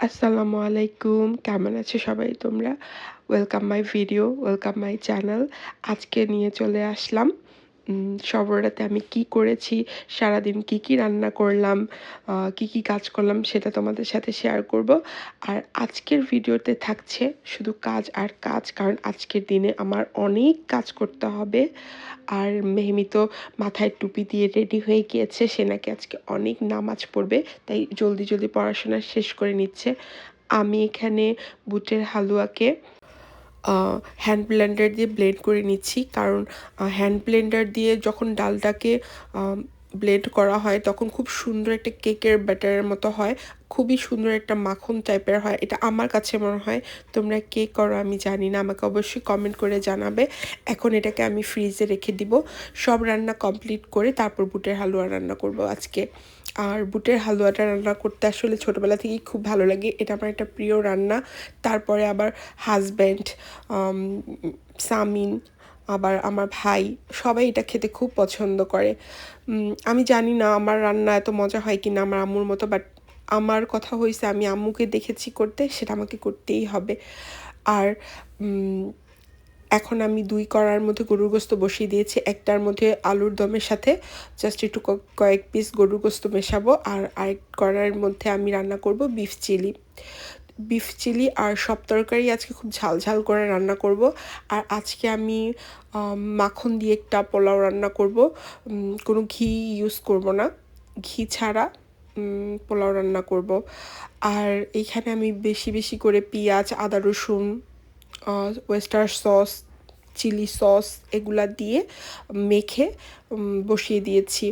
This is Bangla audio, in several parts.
আসসালামু আলাইকুম, কেমন আছো সবাই তোমরা? Welcome my video, welcome my channel. আজকে নিয়ে চলে আসলাম সবরাতে আমি কি করেছি, সারাদিন কি রান্না করলাম, কি কাজ করলাম সেটা তোমাদের সাথে শেয়ার করব। আর আজকের ভিডিওতে থাকছে শুধু কাজ আর কাজ, কারণ আজকের দিনে আমার অনেক কাজ করতে হবে। আর মেহমি তো মাথায় টুপি দিয়ে রেডি হয়ে গিয়েছে, সে নাকি আজকে অনেক নামাজ পড়বে, তাই জলদি পড়াশোনা শেষ করে নিচ্ছে। আমি এখানে বুটের হালুয়াকে হ্যান্ড ব্লেন্ডার দিয়ে ব্লেন্ড করে নিচ্ছি, কারণ হ্যান্ড ব্লেন্ডার দিয়ে যখন ডালটাকে ব্লেন্ড করা হয় তখন খুব সুন্দর একটা কেকের ব্যাটারের মতো হয়, খুবই সুন্দর একটা মাখন টাইপের হয়। এটা আমার কাছে মনে হয়। তোমরা কে করো আমি জানি না, আমাকে অবশ্যই কমেন্ট করে জানাবে। এখন এটাকে আমি ফ্রিজে রেখে দিব। সব রান্না কমপ্লিট করে তারপর বুটের হালুয়া রান্না করব আজকে। আর বুটের হালুয়াটা রান্না করতে আসলে ছোটোবেলা থেকেই খুব ভালো লাগে, এটা আমার একটা প্রিয় রান্না। তারপরে আবার হাজব্যান্ড, সামিন, আবার আমার ভাই, সবাই এটা খেতে খুব পছন্দ করে। আমি জানি না আমার রান্না এত মজা হয় কি না আমার আম্মুর মতো, বাট আমার কথা হয়েছে আমি আম্মুকে দেখেছি করতে, সেটা আমাকে করতেই হবে। আর এখন আমি 2 কড়ার মধ্যে গরুর গোস্ত বসিয়ে দিয়েছি। একটার মধ্যে আলুর দমের সাথে জাস্ট একটু কয়েক পিস গরুর গোস্ত মেশাবো, আর আরেক কড়ার মধ্যে আমি রান্না করব বিফ চিলি আর সব তরকারি আজকে খুব ঝাল করে রান্না করব। আর আজকে আমি মাখন দিয়ে একটা পোলাও রান্না করব, কোনো ঘি ইউজ করব না, ঘি ছাড়া পোলাও রান্না করব। আর এইখানে আমি বেশি করে পেঁয়াজ, আদা রসুন, ওয়েস্টার সস, চিলি সস এগুলা দিয়ে মেখে বসিয়ে দিয়েছি।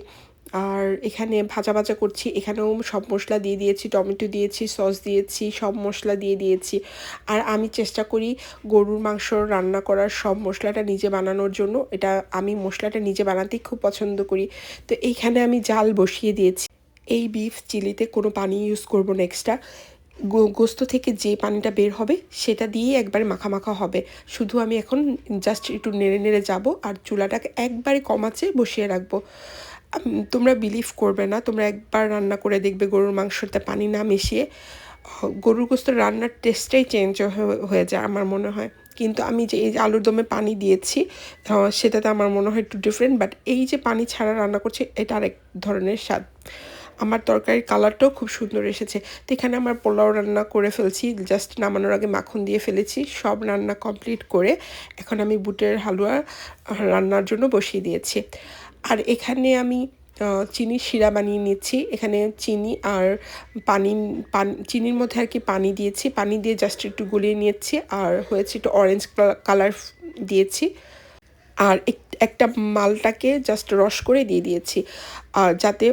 আর এখানে ভাজা করছি, এখানেও সব মশলা দিয়ে দিয়েছি, টমেটো দিয়েছি, সস দিয়েছি, সব মশলা দিয়ে দিয়েছি। আর আমি চেষ্টা করি গরুর মাংস রান্না করার সব মশলাটা নিজে বানানোর জন্য, এটা আমি মশলাটা নিজে বানাতেই খুব পছন্দ করি। তো এইখানে আমি জাল বসিয়ে দিয়েছি। এই বিফ চিলিতে কোনো পানি ইউজ করব না এক্সট্রা, গোস্ত থেকে যে পানিটা বের হবে সেটা দিয়েই একবারে মাখা হবে। শুধু আমি এখন জাস্ট একটু নেড়ে যাব আর চুলাটাকে একবারে কম আঁচে বসিয়ে রাখবো। তোমরা বিলিভ করবে না, তোমরা একবার রান্না করে দেখবে গরুর মাংসতে পানি না মিশিয়ে গরুর গোস্ত রান্নার টেস্টটাই চেঞ্জ হয়ে যায় আমার মনে হয়। কিন্তু আমি যে এই আলুর দমে পানি দিয়েছি সেটাতে আমার মনে হয় একটু ডিফারেন্ট, বাট এই যে পানি ছাড়া রান্না করছি এটা আরেক ধরনের স্বাদ। আমার তরকারির কালারটাও খুব সুন্দর এসেছে। তো এখানে আমার পোলাও রান্না করে ফেলছি, জাস্ট নামানোর আগে মাখন দিয়ে ফেলেছি। সব রান্না কমপ্লিট করে এখন আমি বুটের হালুয়া রান্নার জন্য বসিয়ে দিয়েছি। আর এখানে আমি চিনির শিরা বানিয়ে নিচ্ছি। এখানে চিনি আর চিনির মধ্যে আর কি পানি দিয়েছি, পানি দিয়ে জাস্ট একটু গুলিয়ে নিয়েছি, আর হয়েছে একটু অরেঞ্জ কালার দিয়েছি। আর একটা মালটাকে জাস্ট রস করে দিয়ে দিয়েছি, আর যাতে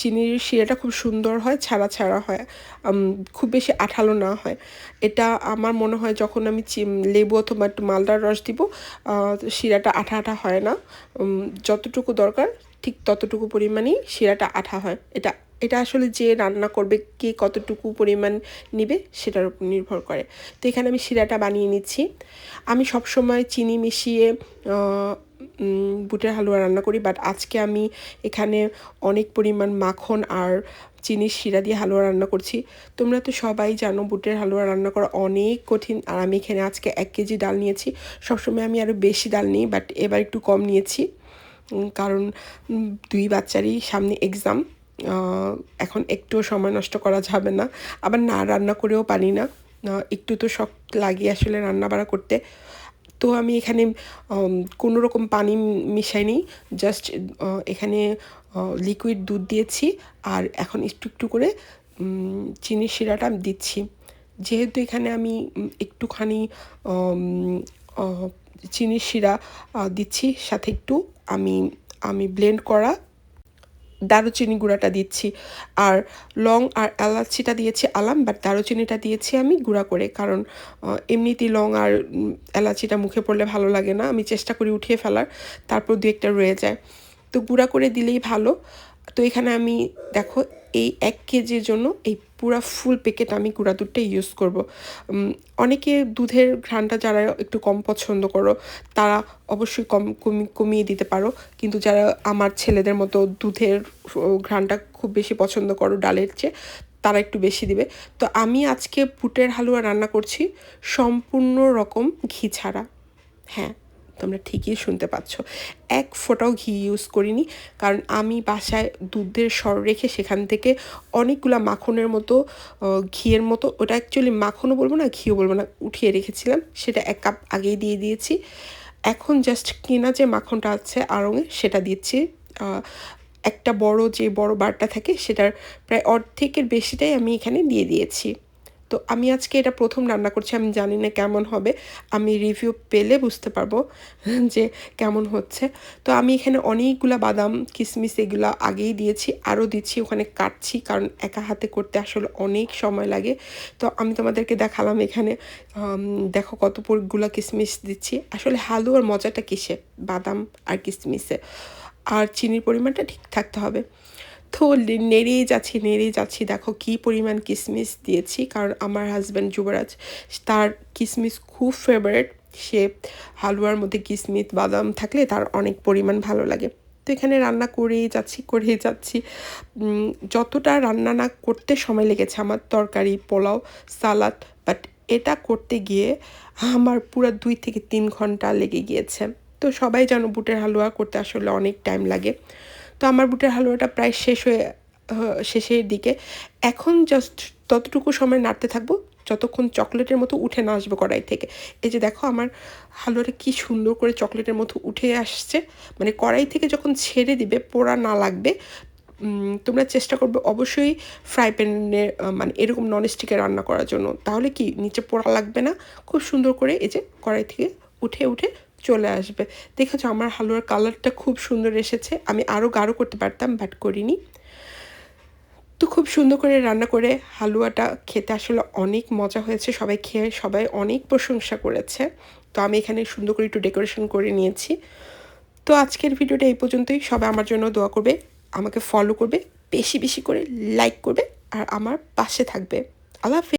চিনির শিরাটা খুব সুন্দর হয়, ছাড়া হয়, খুব বেশি আঠালো না হয়। এটা আমার মনে হয় যখন আমি লেবু অথবা একটু মালটার রস দিব শিরাটা আঠা হয় না। যতটুকু দরকার ঠিক ততটুকু পরিমাণেই শিরাটা আঠা হয়। এটা এটা আসলে যে রান্না করবে কে কতটুকু পরিমাণ নিবে সেটার উপর নির্ভর করে। তো এখানে আমি শিরাটা বানিয়ে নিচ্ছি। আমি সবসময় চিনি মিশিয়ে বুটের হালুয়া রান্না করি, বাট আজকে আমি এখানে অনেক পরিমাণ মাখন আর চিনির শিরা দিয়ে হালুয়া রান্না করছি। তোমরা তো সবাই জানো বুটের হালুয়া রান্না করা অনেক কঠিন। আর আমি এখানে আজকে 1 কেজি ডাল নিয়েছি। সবসময় আমি আরও বেশি ডাল নিই, বাট এবার একটু কম নিয়েছি, কারণ 2 বাচ্চারই সামনে এক্সাম। এখন একটুও সময় নষ্ট করা যাবে না, আবার না রান্না করেও পারি না, একটু তো শখ লাগে আসলে রান্না বাড়া করতে। তো আমি এখানে কোনো রকম পানি মিশাইনি, জাস্ট এখানে লিকুইড দুধ দিয়েছি, আর এখন একটু করে চিনির শিরাটা দিচ্ছি। যেহেতু এখানে আমি একটুখানি চিনির শিরা দিচ্ছি, সাথে একটু আমি আমি ব্লেন্ড করা দারুচিনি গুঁড়াটা দিচ্ছি। আর লং আর এলাচিটা দিয়েছি আলাম, বাট দারুচিনিটা দিয়েছি আমি গুঁড়া করে, কারণ এমনিতেই লং আর এলাচিটা মুখে পড়লে ভালো লাগে না, আমি চেষ্টা করি উঠিয়ে ফেলার, তারপর 2-1টা রয়ে যায়, তো গুঁড়া করে দিলেই ভালো। তো এখানে আমি দেখো এই 1 কেজির জন্য এই পুরা ফুল প্যাকেট আমি গুঁড়া দুধটা ইউজ করব। অনেকে দুধের ঘ্রাণটা যারা একটু কম পছন্দ করো তারা অবশ্যই কমিয়ে দিতে পারো, কিন্তু যারা আমার ছেলেদের মতো দুধের ঘ্রাণটা খুব বেশি পছন্দ করো ডালের চেয়ে, তারা একটু বেশি দিবে। তো আমি আজকে বুটের হালুয়া রান্না করছি সম্পূর্ণ রকম ঘি ছাড়া। হ্যাঁ, তোমরা ঠিকই শুনতে পাচ্ছ, এক ফোঁটাও ঘি ইউজ করিনি, কারণ আমি বাসায় দুধের সর রেখে সেখান থেকে অনেকগুলা মাখনের মতো ঘিয়ের মতো, ওটা অ্যাকচুয়ালি মাখনও বলবো না ঘিও বলবো না, উঠিয়ে রেখেছিলাম, সেটা 1 কাপ আগেই দিয়ে দিয়েছি। এখন জাস্ট কিনা যে মাখনটা আছে আড়ঙে সেটা দিচ্ছি। একটা যে বড় বারটা থাকে সেটার প্রায় অর্ধেকের বেশিটাই আমি এখানে দিয়ে দিয়েছি। তো আমি আজকে এটা প্রথম রান্না করছি, আমি জানি না কেমন হবে, আমি রিভিউ পেলে বুঝতে পারবো যে কেমন হচ্ছে। তো আমি এখানে অনেকগুলা বাদাম কিশমিশ এগুলো আগেই দিয়েছি, আরও দিচ্ছি, ওখানে কাটছি, কারণ একা হাতে করতে আসলে অনেক সময় লাগে। তো আমি তোমাদেরকে দেখালাম এখানে, দেখো কতগুলো কিশমিশ দিচ্ছি। আসলে হালুয়ার মজাটা কিসে, বাদাম আর কিশমিশে, আর চিনির পরিমাণটা ঠিক থাকতে হবে। তো নেড়েই যাচ্ছি, দেখো কী পরিমাণ কিশমিশ দিয়েছি, কারণ আমার হাজব্যান্ড যুবরাজ, তার কিশমিশ খুব ফেভারিট। সে হালুয়ার মধ্যে কিশমিশ বাদাম থাকলে তার অনেক পরিমাণ ভালো লাগে। তো এখানে রান্না করেই যাচ্ছি। যতটা রান্না না করতে সময় লেগেছে আমার, তরকারি, পোলাও, সালাদ, বাট এটা করতে গিয়ে আমার পুরো 2 থেকে 3 ঘন্টা লেগে গিয়েছে। তো সবাই জানো বুটের হালুয়া করতে আসলে অনেক টাইম লাগে। তো আমার বুটের হালুয়াটা প্রায় শেষের দিকে। এখন জাস্ট ততটুকু সময় নাড়তে থাকবো যতক্ষণ চকলেটের মতো উঠে না আসবে কড়াই থেকে। এই যে দেখো আমার হালুয়াটা কি সুন্দর করে চকলেটের মতো উঠে আসছে, মানে কড়াই থেকে যখন ছেড়ে দিবে পোড়া না লাগবে। তোমরা চেষ্টা করবে অবশ্যই ফ্রাই প্যানে, মানে এরকম ননস্টিকে রান্না করার জন্য, তাহলে কি নিচে পোড়া লাগবে না, খুব সুন্দর করে এই যে কড়াই থেকে উঠে চলে আসবে। দেখেছো আমার হালুয়ার কালারটা খুব সুন্দর এসেছে, আমি আরও গাঢ় করতে পারতাম বাট করিনি। তো খুব সুন্দর করে রান্না করে হালুয়াটা খেতে আসলে অনেক মজা হয়েছে, সবাই খেয়ে সবাই অনেক প্রশংসা করেছে। তো আমি এখানে সুন্দর করে একটু ডেকোরেশন করে নিয়েছি। তো আজকের ভিডিওটা এই পর্যন্তই, সবাই আমার জন্য দোয়া করবে, আমাকে ফলো করবে, বেশি করে লাইক করবে, আর আমার পাশে থাকবে। আল্লাহ হাফেজ।